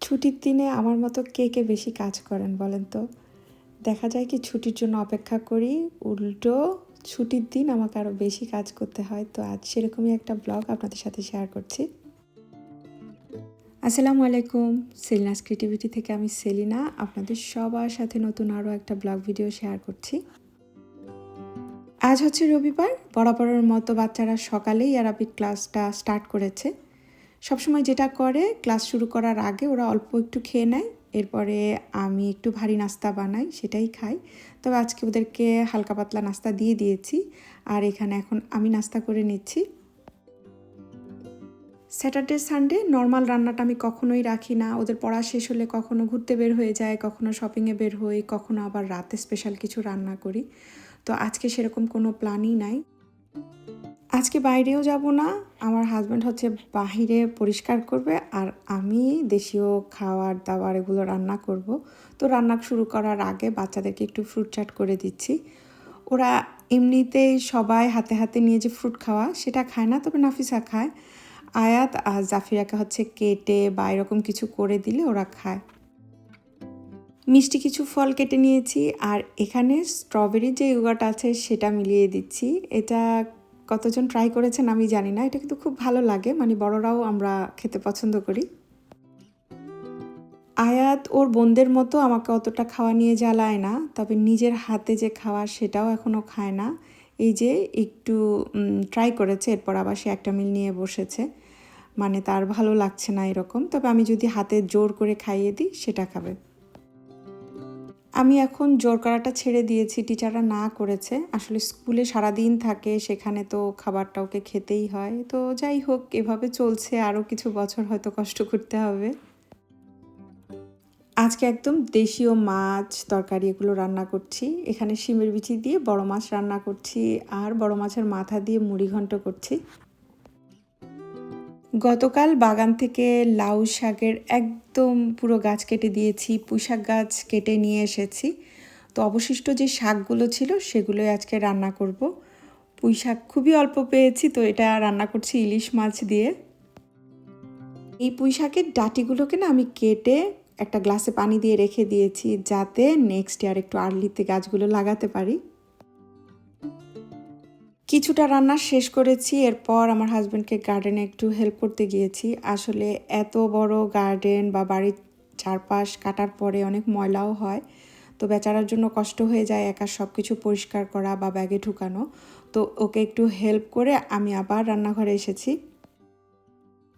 ছুটির দিনে আমার মতো কে কে বেশি কাজ করেন বলেন তো? দেখা যায় কি ছুটির জন্য অপেক্ষা করি, উল্টো ছুটির দিন আমাকে আরও বেশি কাজ করতে হয়। তো আজ সেরকমই একটা ব্লগ আপনাদের সাথে শেয়ার করছি। আসসালামু আলাইকুম, সেলিনাস ক্রিয়েটিভিটি থেকে আমি সেলিনা আপনাদের সবার সাথে নতুন আরও একটা ব্লগ ভিডিও শেয়ার করছি। আজ হচ্ছে রবিবার, বরাবরের মতো বাচ্চারা সকালেই অ্যারাবিক ক্লাসটা স্টার্ট করেছে। সবসময় যেটা করে ক্লাস শুরু করার আগে ওরা অল্প একটু খেয়ে নেয়, এরপরে আমি একটু ভারী নাস্তা বানাই, সেটাই খাই। তবে আজকে ওদেরকে হালকা পাতলা নাস্তা দিয়ে দিয়েছি, আর এখানে এখন আমি নাস্তা করে নিচ্ছি। স্যাটারডে সানডে নর্মাল রান্নাটা আমি কখনোই রাখি না। ওদের পড়া শেষ হলে কখনো ঘুরতে বের হয়ে যায়, কখনো শপিংয়ে বের হই, কখনো আবার রাতে স্পেশাল কিছু রান্না করি। তো আজকে সেরকম কোনো প্ল্যানই নাই। আজকে বাইরেও যাব না, আমার হাজব্যান্ড হচ্ছে বাহিরে পরিষ্কার করবে, আর আমি দেশীয় খাবার দাবার এগুলো রান্না করব। তো রান্না শুরু করার আগে বাচ্চাদেরকে একটু ফ্রুট চাট করে দিচ্ছি। ওরা এমনিতেই সবাই হাতে হাতে নিয়ে যে ফ্রুট খাওয়া সেটা খায় না, তবে নাফিসা খায়। আয়াত আর জাফিরাকে হচ্ছে কেটে বা এরকম কিছু করে দিলে ওরা খায়। মিষ্টি কিছু ফল কেটে নিয়েছি, আর এখানে স্ট্রবেরি যে ইয়োগার্ট আছে সেটা মিলিয়ে দিচ্ছি। এটা কতজন ট্রাই করেছেন আমি জানি না, এটা কিন্তু খুব ভালো লাগে, মানে বড়রাও আমরা খেতে পছন্দ করি। আয়াত ওর বোনদের মতো আমাকে অতটা খাওয়া নিয়ে জ্বালায় না, তবে নিজের হাতে যে খাওয়া সেটাও এখনও খায় না। এই যে একটু ট্রাই করেছে, এরপর আবার সে একটা মিল নিয়ে বসেছে, মানে তার ভালো লাগছে না এরকম। তবে আমি যদি হাতে জোর করে খাইয়ে দিই সেটা খাবে। আমি এখন জোর করাটা ছেড়ে দিয়েছি, টিচাররা না করেছে। আসলে স্কুলে সারাদিন থাকে, সেখানে তো খাবারটা ওকে খেতেই হয়। তো যাই হোক, এভাবে চলছে, আরও কিছু বছর হয়তো কষ্ট করতে হবে। আজকে একদম দেশীয় মাছ তরকারি এগুলো রান্না করছি। এখানে শিমের বিচি দিয়ে বড় মাছ রান্না করছি, আর বড় মাছের মাথা দিয়ে মুড়ি ঘন্ট করছি। গতকাল বাগান থেকে লাউ শাকের একদম পুরো গাছ কেটে দিয়েছি, পুঁইশাক গাছ কেটে নিয়ে এসেছি। তো অবশিষ্ট যে শাকগুলো ছিল সেগুলোই আজকে রান্না করব। পুঁইশাক খুবই অল্প পেয়েছি, তো এটা রান্না করছি ইলিশ মাছ দিয়ে। এই পুঁইশাকের ডাঁটিগুলোকে না আমি কেটে একটা গ্লাসে পানি দিয়ে রেখে দিয়েছি, যাতে নেক্সট ইয়ার একটু আর্লিতে গাছগুলো লাগাতে পারি। কিছুটা রান্না শেষ করেছি, এরপর আমার হাজব্যান্ডকে গার্ডেনে একটু হেল্প করতে গিয়েছি। আসলে এত বড় গার্ডেন বা বাড়ির চারপাশ কাটার পরে অনেক ময়লাও হয়, তো বেচারার জন্য কষ্ট হয়ে যায় একা সব কিছু পরিষ্কার করা বা ব্যাগে ঢুকানো। তো ওকে একটু হেল্প করে আমি আবার রান্নাঘরে এসেছি।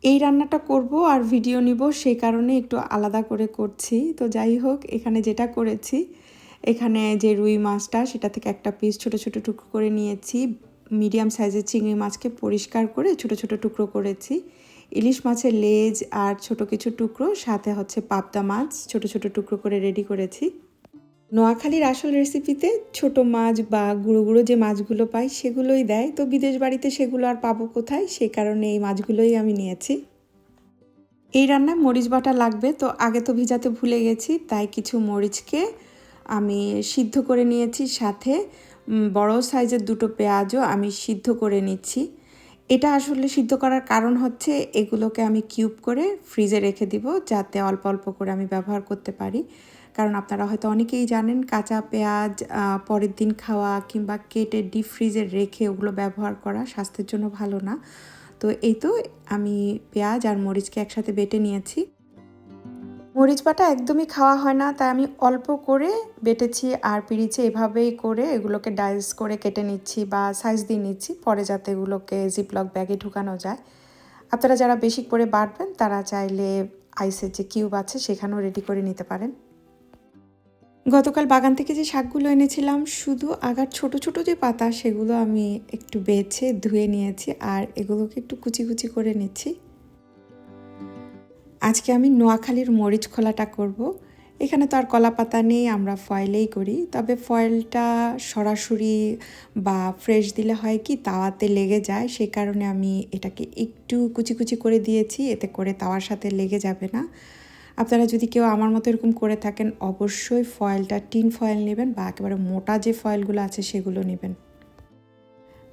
এই রান্নাটা করব আর ভিডিও নিব, সেই কারণে একটু আলাদা করে করছি। তো যাই হোক, এখানে যেটা করেছি, এখানে যে রুই মাছটা সেটা থেকে একটা পিস ছোট ছোট টুকরো করে নিয়েছি। মিডিয়াম সাইজের চিংড়ি মাছকে পরিষ্কার করে ছোট ছোট টুকরো করেছি। ইলিশ মাছের লেজ আর ছোট কিছু টুকরো, সাথে হচ্ছে পাবদা মাছ ছোট ছোট টুকরো করে রেডি করেছি। নোয়াখালীর আসল রেসিপিতে ছোট মাছ বা গুঁড়ো গুঁড়ো যে মাছগুলো পাই সেগুলোই দেয়, তো বিদেশ বাড়িতে সেগুলো আর পাবো কোথায়, সে কারণে এই মাছগুলোই আমি নিয়েছি। এই রান্নায় মরিচ বাটা লাগবে, তো আগে তো ভিজাতে ভুলে গেছি, তাই কিছু মরিচকে আমি সিদ্ধ করে নিয়েছি, সাথে বড় সাইজের দুটো পেঁয়াজও আমি সিদ্ধ করে নিচ্ছি। এটা আসলে সিদ্ধ করার কারণ হচ্ছে এগুলোকে আমি কিউব করে ফ্রিজে রেখে দিব, যাতে অল্প অল্প করে আমি ব্যবহার করতে পারি। কারণ আপনারা হয়তো অনেকেই জানেন কাঁচা পেঁয়াজ পরের দিন খাওয়া কিংবা কেটে ডিপ ফ্রিজে রেখে ওগুলো ব্যবহার করা স্বাস্থ্যের জন্য ভালো না। তো এই তো আমি পেঁয়াজ আর মরিচকে একসাথে বেটে নিয়েছি। মরিচ বাটা একদমই খাওয়া হয় না, তাই আমি অল্প করে বেটেছি, আর পিরিচে এভাবেই করে এগুলোকে ডাইস করে কেটে নিচ্ছি বা সাইজ দিয়ে নিচ্ছি, পরে যাতে এগুলোকে জিপলক ব্যাগে ঢুকানো যায়। আপনারা যারা বেশি করে বাটবেন তারা চাইলে আইসের যে কিউব আছে সেখানেও রেডি করে নিতে পারেন। গতকাল বাগান থেকে যে শাকগুলো এনেছিলাম, শুধু আগার ছোট ছোট যে পাতা সেগুলো আমি একটু বেছে ধুয়ে নিয়েছি, আর এগুলোকে একটু কুচি কুচি করে নিচ্ছি। আজকে আমি নোয়াখালীর মরিচ খোলাটা করব। এখানে তো আর কলা পাতা নেই, আমরা ফয়েলেই করি। তবে ফয়েলটা সরাসরি বা ফ্রেশ দিলে হয় কি তাওয়াতে লেগে যায়, সেই কারণে আমি এটাকে একটু কুচি কুচি করে দিয়েছি, এতে করে তাওয়ার সাথে লেগে যাবে না। আপনারা যদি কেউ আমার মতো এরকম করে থাকেন, অবশ্যই ফয়েলটা টিন ফয়েল নেবেন বা একেবারে মোটা যে ফয়েলগুলো আছে সেগুলো নেবেন।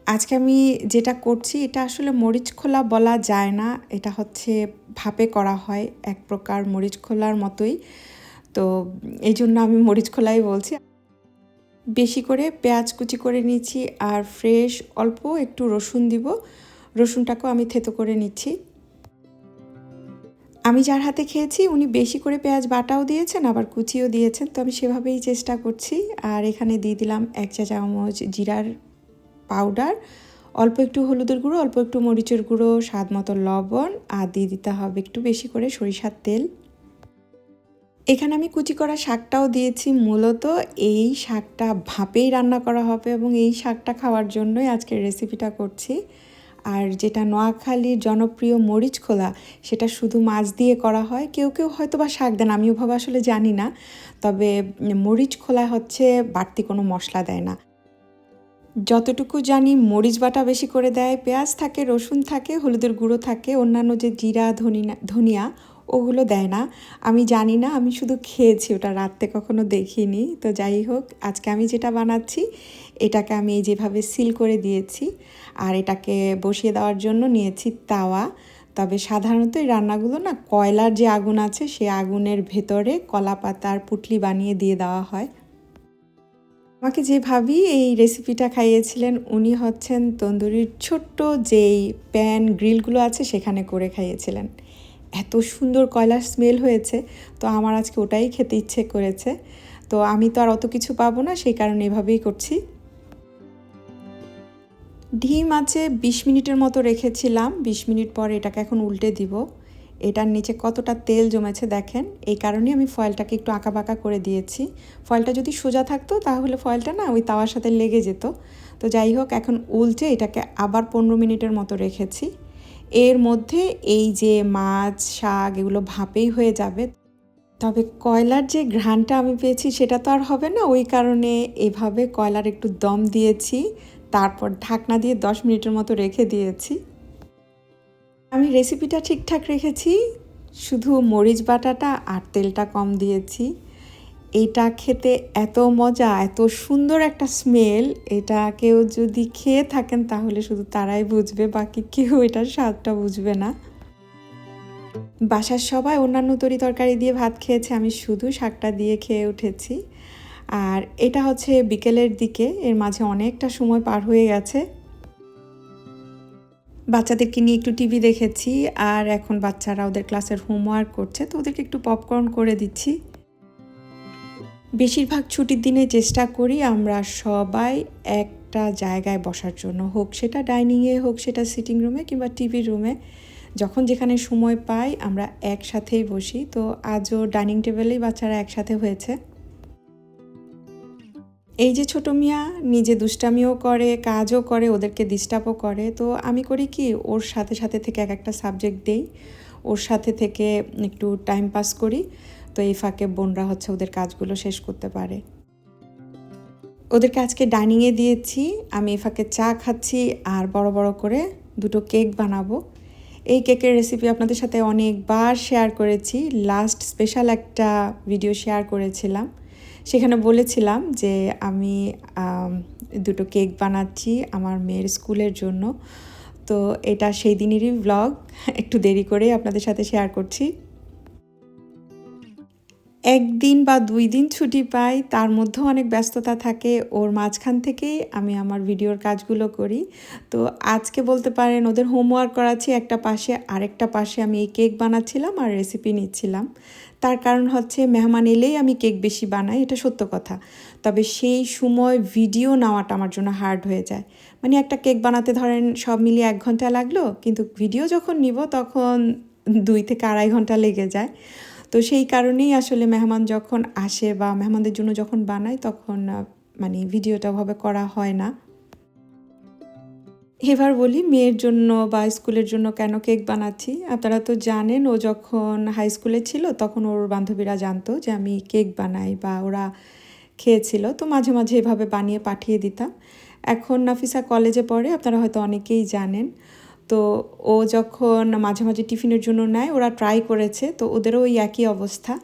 আজকে আমি যেটা করছি এটা আসলে মরিচ খোলা বলা যায় না, এটা হচ্ছে ভাপে করা হয়, এক প্রকার মরিচ খোলার মতোই। তো এই জন্য আমি মরিচ খোলাই বলছি। বেশি করে পেঁয়াজ কুচি করে নিচ্ছি আর ফ্রেশ অল্প একটু রসুন দিব, রসুনটাকেও আমি থেতো করে নিচ্ছি। আমি যার হাতে খেয়েছি উনি বেশি করে পেঁয়াজ বাটাও দিয়েছেন আবার কুচিও দিয়েছেন, তো আমি সেভাবেই চেষ্টা করছি। আর এখানে দিয়ে দিলাম 1 চা চামচ জিরার পাউডার, অল্প একটু হলুদের গুঁড়ো, অল্প একটু মরিচের গুঁড়ো, স্বাদ মতো লবণ, আর দিয়ে দিতে হবে একটু বেশি করে সরিষার তেল। এখানে আমি কুচি করা শাকটাও দিয়েছি, মূলত এই শাকটা ভাপেই রান্না করা হবে এবং এই শাকটা খাওয়ার জন্যই আজকের রেসিপিটা করছি। আর যেটা নোয়াখালীর জনপ্রিয় মরিচ খোলা, সেটা শুধু মাছ দিয়ে করা হয়, কেউ কেউ হয়তো বা শাক দেন, আমি ওভাবে আসলে জানি না। তবে মরিচ খোলা হচ্ছে বাড়তি কোনো মশলা দেয় না। যতটুকু জানি মরিচ বাটা বেশি করে দেয়, পেঁয়াজ থাকে, রসুন থাকে, হলুদের গুঁড়ো থাকে, অন্যান্য যে জিরা ধনিয়া ওগুলো দেয় না। আমি জানি না, আমি শুধু খেয়েছি, ওটা রাত্রে কখনো দেখিনি। তো যাই হোক, আজকে আমি যেটা বানাচ্ছি এটাকে আমি যেভাবে সিল করে দিয়েছি আর এটাকে বসিয়ে দেওয়ার জন্য নিয়েছি তাওয়া। তবে সাধারণত এই রান্নাগুলো না কয়লার যে আগুন আছে সেই আগুনের ভেতরে কলা পাতার পুটলি বানিয়ে দিয়ে দেওয়া হয়। আমাকে যে ভাবি এই রেসিপিটা খাইয়েছিলেন উনি হচ্ছেন তন্দুরির ছোট্ট যেই প্যান গ্রিলগুলো আছে সেখানে করে খাইয়েছিলেন। এত সুন্দর কয়লার স্মেল হয়েছে, তো আমার আজকে ওটাই খেতে ইচ্ছে করেছে। তো আমি তো আর অত কিছু পাবো না, সেই কারণে এভাবেই করছি। ডিম আছে 20 মিনিটের মতো রেখেছিলাম, 20 মিনিট পরে এটাকে এখন উল্টে দিব। এটার নিচে কতটা তেল জমেছে দেখেন, এই কারণেই আমি ফয়েলটাকে একটু আঁকাবাঁকা করে দিয়েছি। ফয়েলটা যদি সোজা থাকতো তাহলে ফয়েলটা না ওই তাওয়ার সাথে লেগে যেত। তো যাই হোক, এখন উল্টে এটাকে আবার 15 মিনিটের মতো রেখেছি। এর মধ্যে এই যে মাছ শাক এগুলো ভাপেই হয়ে যাবে। তবে কয়লার যে ঘ্রাণটা আমি পেয়েছি সেটা তো আর হবে না, ওই কারণে এভাবে কয়লার একটু দম দিয়েছি, তারপর ঢাকনা দিয়ে 10 মিনিটের মতো রেখে দিয়েছি। আমি রেসিপিটা ঠিকঠাক রেখেছি, শুধু মরিচ বাটাটা আর তেলটা কম দিয়েছি। এটা খেতে এত মজা, এত সুন্দর একটা স্মেল, এটা কেউ যদি খেয়ে থাকেন তাহলে শুধু তারাই বুঝবে, বাকি কেউ এটার স্বাদটা বুঝবে না। বাসার সবাই অন্যান্য তরকারি দিয়ে ভাত খেয়েছে, আমি শুধু শাকটা দিয়ে খেয়ে উঠেছি। আর এটা হচ্ছে বিকেলের দিকে, এর মাঝে অনেকটা সময় পার হয়ে গেছে। বাচ্চাদেরকে নিয়ে একটু টিভি দেখেছি আর এখন বাচ্চারা ওদের ক্লাসের হোমওয়ার্ক করছে, তো ওদেরকে একটু পপকর্ন করে দিচ্ছি। বেশিরভাগ ছুটির দিনে চেষ্টা করি আমরা সবাই একটা জায়গায় বসার জন্য, হোক সেটা ডাইনিংয়ে, হোক সেটা সিটিং রুমে কিংবা টিভি রুমে। যখন যেখানে সময় পাই আমরা একসাথেই বসি। তো আজও ডাইনিং টেবিলেই বাচ্চারা একসাথে হয়েছে। এই যে ছোট মিয়া নিজে দুষ্টামিও করে, কাজও করে, ওদেরকে ডিস্টার্বও করে। তো আমি করি কি, ওর সাথে সাথে থেকে এক একটা সাবজেক্ট দেই, ওর সাথে থেকে একটু টাইম পাস করি। তো এই ফাঁকে বোনরা হচ্ছে ওদের কাজগুলো শেষ করতে পারে। ওদেরকে আজকে ডাইনিংয়ে দিয়েছি, আমি এই ফাঁকে চা খাচ্ছি আর বড় বড় করে দুটো কেক বানাবো। এই কেকের রেসিপি আপনাদের সাথে অনেকবার শেয়ার করেছি, লাস্ট স্পেশাল একটা ভিডিও শেয়ার করেছিলাম, সেখানে বলেছিলাম যে আমি দুটো কেক বানাচ্ছি আমার মেয়ের স্কুলের জন্য। তো এটা সেই দিনেরই ব্লগ, একটু দেরি করে আপনাদের সাথে শেয়ার করছি। একদিন বা 2 দিন ছুটি পাই, তার মধ্যেও অনেক ব্যস্ততা থাকে, ওর মাঝখান থেকেই আমি আমার ভিডিওর কাজগুলো করি। তো আজকে বলতে পারেন ওদের হোমওয়ার্ক করাচ্ছি একটা পাশে, আরেকটা পাশে আমি এই কেক বানাচ্ছিলাম আর রেসিপি নিচ্ছিলাম। তার কারণ হচ্ছে মেহমান এলেই আমি কেক বেশি বানাই, এটা সত্য কথা। তবে সেই সময় ভিডিও নেওয়াটা আমার জন্য হার্ড হয়ে যায়। মানে একটা কেক বানাতে ধরেন সব মিলিয়ে 1 ঘন্টা লাগলো, কিন্তু ভিডিও যখন নিব তখন 2 থেকে 2.5 ঘন্টা লেগে যায়। তো সেই কারণেই আসলে মেহমান যখন আসে বা মেহমানদের জন্য যখন বানাই তখন মানে ভিডিওটা ওভাবে করা হয় না। এবার বলি মেয়ের জন্য বা স্কুলের জন্য কেন কেক বানাচ্ছি। আপনারা তো জানেন, ও যখন হাই স্কুলে ছিল তখন ওর বান্ধবীরা জানতো যে আমি কেক বানাই বা ওরা খেয়েছিল, তো মাঝে মাঝে এভাবে বানিয়ে পাঠিয়ে দিতাম। এখন নাফিসা কলেজে পড়ে, আপনারা হয়তো অনেকেই জানেন। তো ও যখন মাঝে মাঝে টিফিনের জন্য নেয়, ওরা ট্রাই করেছে, তো ওদেরও ওই একই অবস্থা।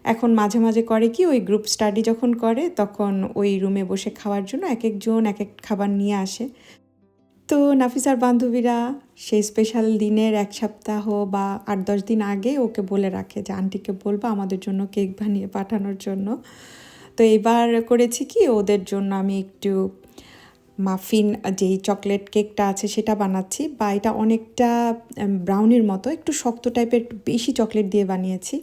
এখন মাঝে মাঝে করে কি, ওই গ্রুপ স্টাডি যখন করে তখন ওই রুমে বসে খাওয়ার জন্য এক একজন এক এক খাবার নিয়ে আসে। তো নাফিসার বান্ধবীরা সেই স্পেশাল দিনের 1 সপ্তাহ বা 8-10 দিন আগে ওকে বলে রাখে যে আন্টিকে বলবা আমাদের জন্য কেক বানিয়ে পাঠানোর জন্য। তো এবার করেছি কি ওদের জন্য আমি একটু মাফিন যেই চকলেট কেকটা আছে সেটা বানাচ্ছি, বা এটা অনেকটা ব্রাউনির মতো একটু শক্ত টাইপের, একটু বেশি চকলেট দিয়ে বানিয়েছি।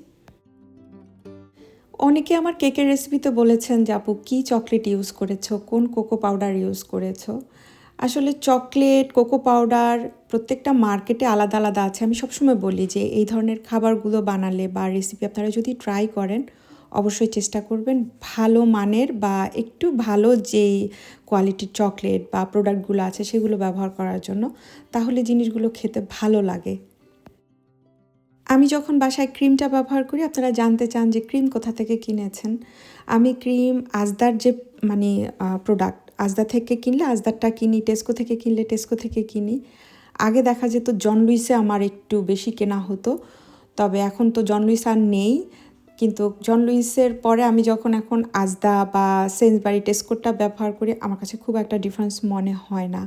অনেকে আমার কেকের রেসিপিতে বলেছেন যে আপু কী চকলেট ইউজ করেছো, কোন কোকো পাউডার ইউজ করেছো। আসলে চকলেট, কোকো পাউডার প্রত্যেকটা মার্কেটে আলাদা আলাদা আছে। আমি সবসময় বলি যে এই ধরনের খাবারগুলো বানালে বা রেসিপি আপনারা যদি ট্রাই করেন অবশ্যই চেষ্টা করবেন ভালো মানের বা একটু ভালো যেই কোয়ালিটির চকলেট বা প্রোডাক্টগুলো আছে সেগুলো ব্যবহার করার জন্য, তাহলে জিনিসগুলো খেতে ভালো লাগে। আমি যখন বাসায় ক্রিমটা ব্যবহার করি, আপনারা জানতে চান যে ক্রিম কোথা থেকে কিনেছেন। আমি ক্রিম আজদার যে মানে প্রোডাক্ট, আজদা থেকে কিনলে আজদারটা কিনি, টেস্কো থেকে কিনলে টেস্কো থেকে কিনি। আগে দেখা যেত জন লুইসে আমার একটু বেশি কেনা হতো, তবে এখন তো জন লুইস আর নেই। কিন্তু জন লুইসের পরে আমি যখন এখন আজদা বা সেন্সবারি টেস্কোটা ব্যবহার করি, আমার কাছে খুব একটা ডিফারেন্স মনে হয় না।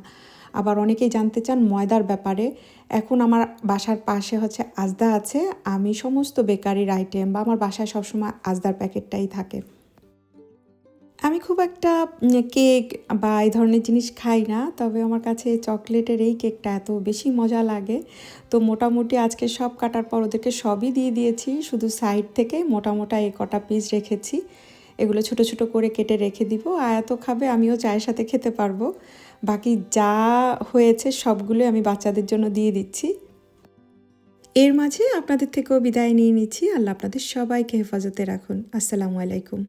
আবার অনেকেই জানতে চান ময়দার ব্যাপারে। এখন আমার বাসার পাশে হচ্ছে আজদা আছে, আমি সমস্ত বেকারির আইটেম বা আমার বাসায় সবসময় আজদার প্যাকেটটাই থাকে। আমি খুব একটা কেক বা এই ধরনের জিনিস খাই না, তবে আমার কাছে চকলেটের এই কেকটা এত বেশি মজা লাগে। তো মোটামুটি আজকে সব কাটার পর ওদেরকে সবই দিয়ে দিয়েছি, শুধু সাইড থেকে মোটা মোটা এই কটা পিস রেখেছি। এগুলো ছোট ছোট করে কেটে রেখে দিব, আয়াত খাবে, আমিও চায়ের সাথে খেতে পারবো। বাকি যা হয়েছে সবগুলো আমি বাচ্চাদের জন্য দিয়ে দিচ্ছি। এর মাঝে আপনাদের থেকেও বিদায় নিয়ে নিচ্ছি। আল্লাহ আপনাদের সবাইকে হেফাজতে রাখুন। আসসালামু আলাইকুম।